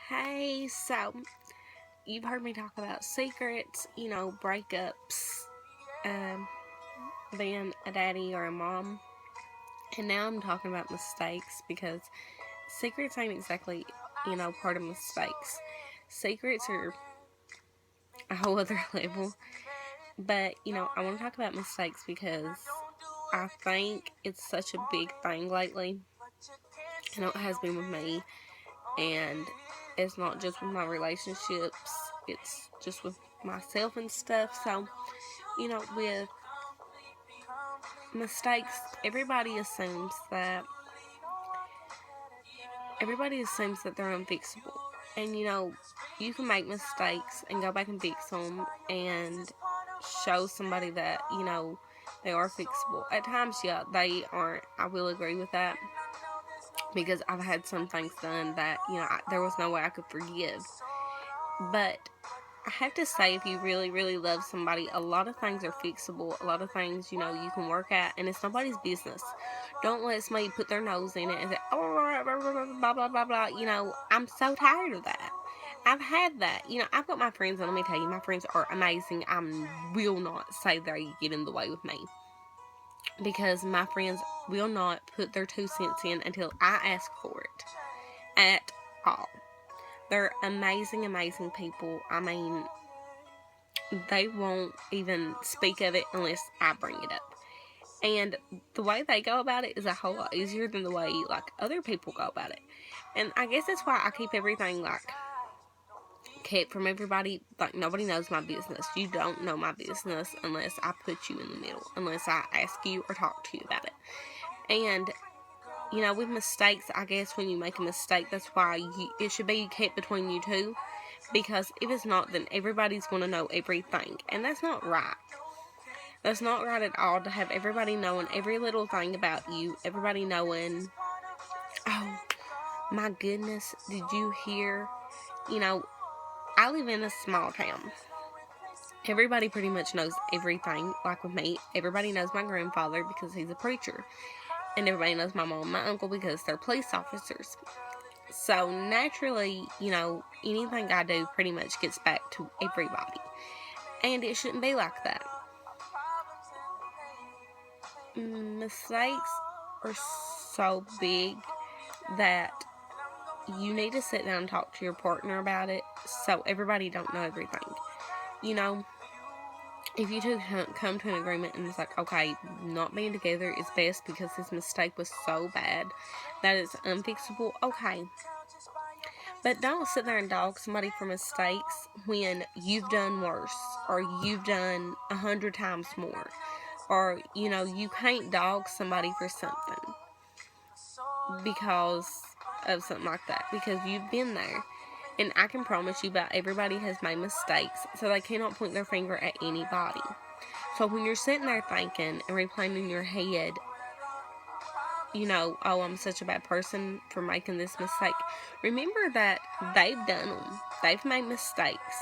Hey, so you've heard me talk about secrets, breakups, being a daddy or a mom, and now I'm talking about mistakes because secrets ain't exactly, part of mistakes. Secrets are a whole other level, but I want to talk about mistakes because I think it's such a big thing lately. I know it has been with me, and it's not just with my relationships, it's just with myself and stuff. So, with mistakes, everybody assumes that they're unfixable. And you can make mistakes and go back and fix them and show somebody that, they are fixable. At times, yeah, they aren't. I will agree with that because I've had some things done that, there was no way I could forgive. But I have to say, if you really, really love somebody, a lot of things are fixable. A lot of things, you can work at, and it's nobody's business. Don't let somebody put their nose in it and say, oh, blah, blah, blah, blah. I'm so tired of that. I've had that. I've got my friends, and let me tell you, my friends are amazing. I will not say they get in the way with me. Because my friends will not put their 2 cents in until I ask for it. At all. They're amazing, amazing people. I mean, they won't even speak of it unless I bring it up. And the way they go about it is a whole lot easier than the way, other people go about it. And I guess that's why I keep everything, kept from everybody. Nobody knows my business. You don't know my business unless I put you in the middle. Unless I ask you or talk to you about it. And with mistakes, I guess when you make a mistake, that's why it should be kept between you two. Because if it's not, then everybody's going to know everything. And that's not right. That's not right at all, to have everybody knowing every little thing about you. Everybody knowing, oh, my goodness, did you hear? I live in a small town. Everybody pretty much knows everything. Like with me, everybody knows my grandfather because he's a preacher. And everybody knows my mom and my uncle because they're police officers. So naturally, anything I do pretty much gets back to everybody. And it shouldn't be like that. Mistakes are so big that you need to sit down and talk to your partner about it so everybody don't know everything. If you two come to an agreement and it's like, okay, not being together is best because this mistake was so bad that it's unfixable, okay. But don't sit there and dog somebody for mistakes when you've done worse or you've done 100 times more. Or, you can't dog somebody for something because of something like that. Because you've been there. And I can promise you about everybody has made mistakes. So they cannot point their finger at anybody. So when you're sitting there thinking and replaying in your head, oh, I'm such a bad person for making this mistake. Remember that they've done them. They've made mistakes.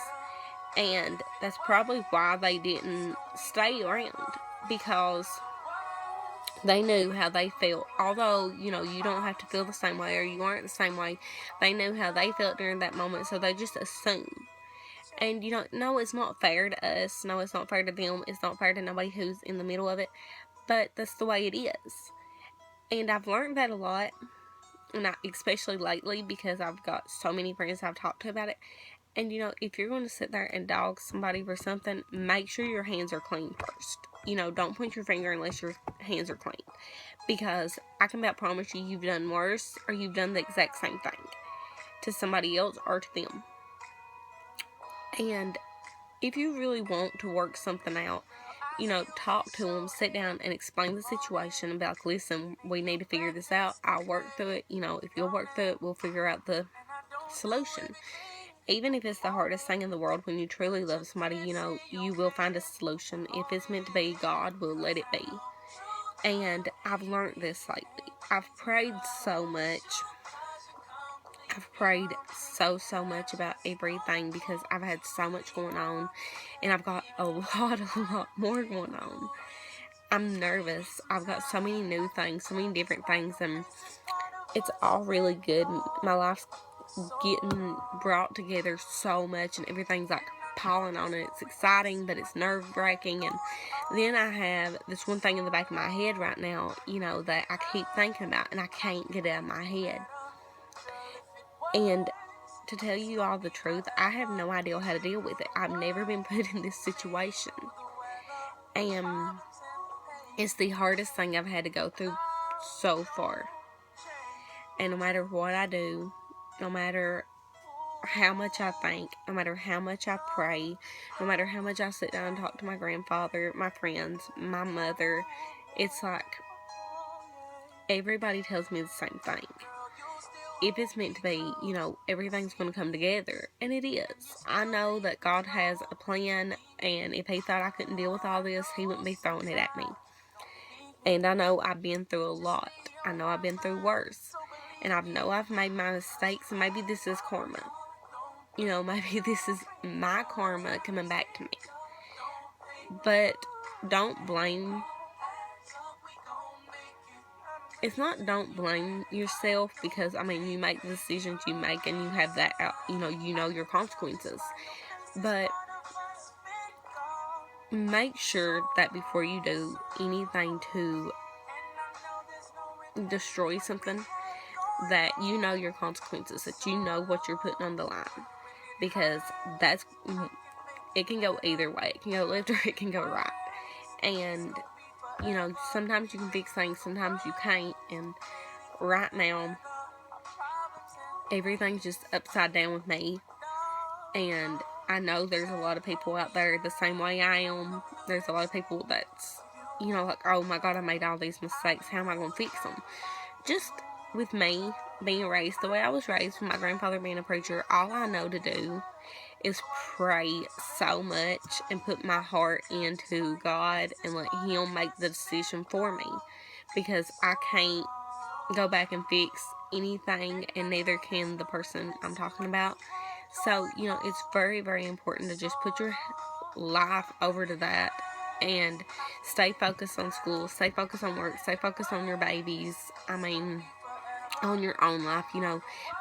And that's probably why they didn't stay around. Because they knew how they felt. Although, you don't have to feel the same way or you aren't the same way. They knew how they felt during that moment, so they just assume. And, no, it's not fair to us. No, it's not fair to them. It's not fair to nobody who's in the middle of it. But that's the way it is. And I've learned that a lot. And especially lately because I've got so many friends I've talked to about it. And, if you're going to sit there and dog somebody for something, make sure your hands are clean first. Don't point your finger unless your hands are clean. Because I can about promise you, you've done worse or you've done the exact same thing to somebody else or to them. And if you really want to work something out, talk to them, sit down and explain the situation and be like, listen, we need to figure this out. I'll work through it. If you'll work through it, we'll figure out the solution. Even if it's the hardest thing in the world, when you truly love somebody, you will find a solution. If it's meant to be, God will let it be. And I've learned this lately. I've prayed so much. I've prayed so much about everything because I've had so much going on. And I've got a lot more going on. I'm nervous. I've got so many new things, so many different things. And it's all really good. My life's getting brought together so much, and everything's like piling on, and it's exciting, but it's nerve-wracking. And then I have this one thing in the back of my head right now, that I keep thinking about, and I can't get out of my head. And to tell you all the truth, I have no idea how to deal with it. I've never been put in this situation, and it's the hardest thing I've had to go through so far. And no matter what I do, no matter how much I think, no matter how much I pray, no matter how much I sit down and talk to my grandfather, my friends, my mother, it's like everybody tells me the same thing. If it's meant to be, everything's going to come together. And it is. I know that God has a plan, and if He thought I couldn't deal with all this, He wouldn't be throwing it at me. And I know I've been through a lot. I know I've been through worse. And I know I've made my mistakes, and maybe this is karma. Maybe this is my karma coming back to me. But don't blame. It's not don't blame yourself, because, you make the decisions you make, and you have that out, you know your consequences. But make sure that before you do anything to destroy something, that you know your consequences, that you know what you're putting on the line. Because it can go either way. It can go left or it can go right. And, sometimes you can fix things, sometimes you can't. And right now, everything's just upside down with me. And I know there's a lot of people out there the same way I am. There's a lot of people that's, like, oh my God, I made all these mistakes. How am I going to fix them? Just with me being raised the way I was raised, with my grandfather being a preacher, all I know to do is pray so much and put my heart into God and let Him make the decision for me, because I can't go back and fix anything, and neither can the person I'm talking about. So, it's very, very important to just put your life over to that and stay focused on school, stay focused on work, stay focused on your babies. On your own life,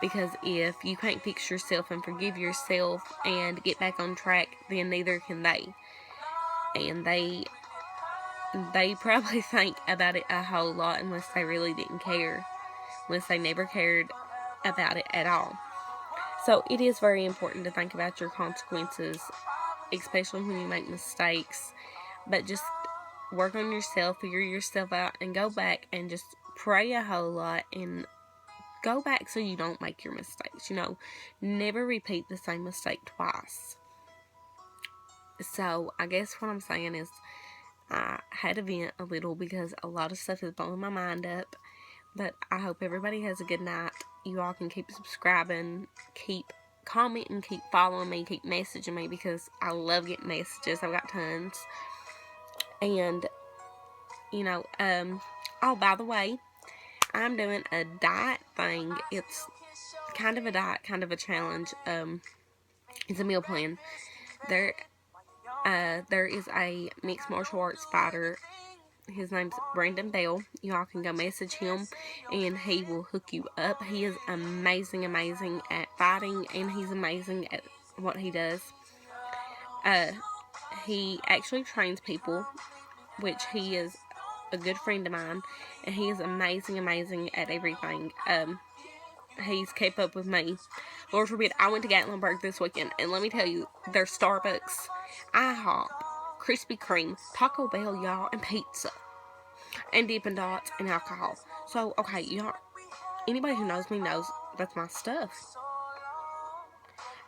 because if you can't fix yourself and forgive yourself and get back on track, then neither can they. And they probably think about it a whole lot, unless they really didn't care, unless they never cared about it at all. So it is very important to think about your consequences, especially when you make mistakes. But just work on yourself, figure yourself out, and go back and just pray a whole lot, and go back so you don't make your mistakes. Never repeat the same mistake twice. So I guess what I'm saying is, I had to vent a little because a lot of stuff is blowing my mind up. But I hope everybody has a good night. You all can keep subscribing, keep commenting, keep following me, keep messaging me, because I love getting messages. I've got tons. And, oh, by the way, I'm doing a diet thing. It's kind of a diet, kind of a challenge. It's a meal plan. There is a mixed martial arts fighter. His name's Brandon Bell. You all can go message him, and he will hook you up. He is amazing at fighting, and he's amazing at what he does. He actually trains people, which he is a good friend of mine, and he is amazing at everything. He's kept up with me. Lord forbid, I went to Gatlinburg this weekend, and let me tell you, there's Starbucks, IHOP, Krispy Kreme, Taco Bell, y'all, and pizza, and Dippin' Dots, and alcohol. So, okay, y'all, anybody who knows me knows that's my stuff.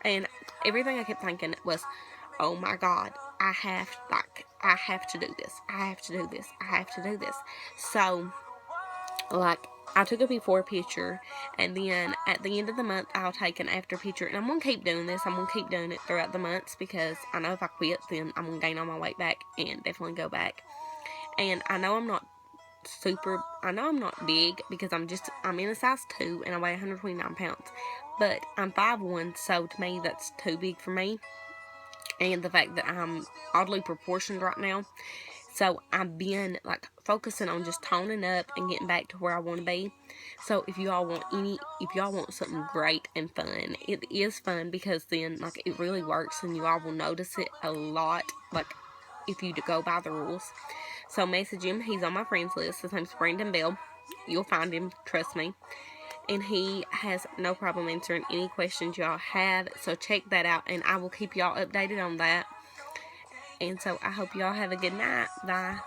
And everything I kept thinking was, oh my God, I have to do this. I have to do this. So, I took a before picture, and then at the end of the month, I'll take an after picture. And I'm going to keep doing this. I'm going to keep doing it throughout the months, because I know if I quit, then I'm going to gain all my weight back and definitely go back. And I know I'm not big, because I'm in a size 2, and I weigh 129 pounds. But I'm 5'1", so to me, that's too big for me. And the fact that I'm oddly proportioned right now. So I've been like focusing on just toning up and getting back to where I want to be. So if y'all want something great and fun, it is fun, because then like it really works and you all will notice it a lot, like if you go by the rules. So message him. He's on my friends list. His name's Brandon Bell. You'll find him, trust me. And he has no problem answering any questions y'all have. So check that out, and I will keep y'all updated on that. And so I hope y'all have a good night. Bye.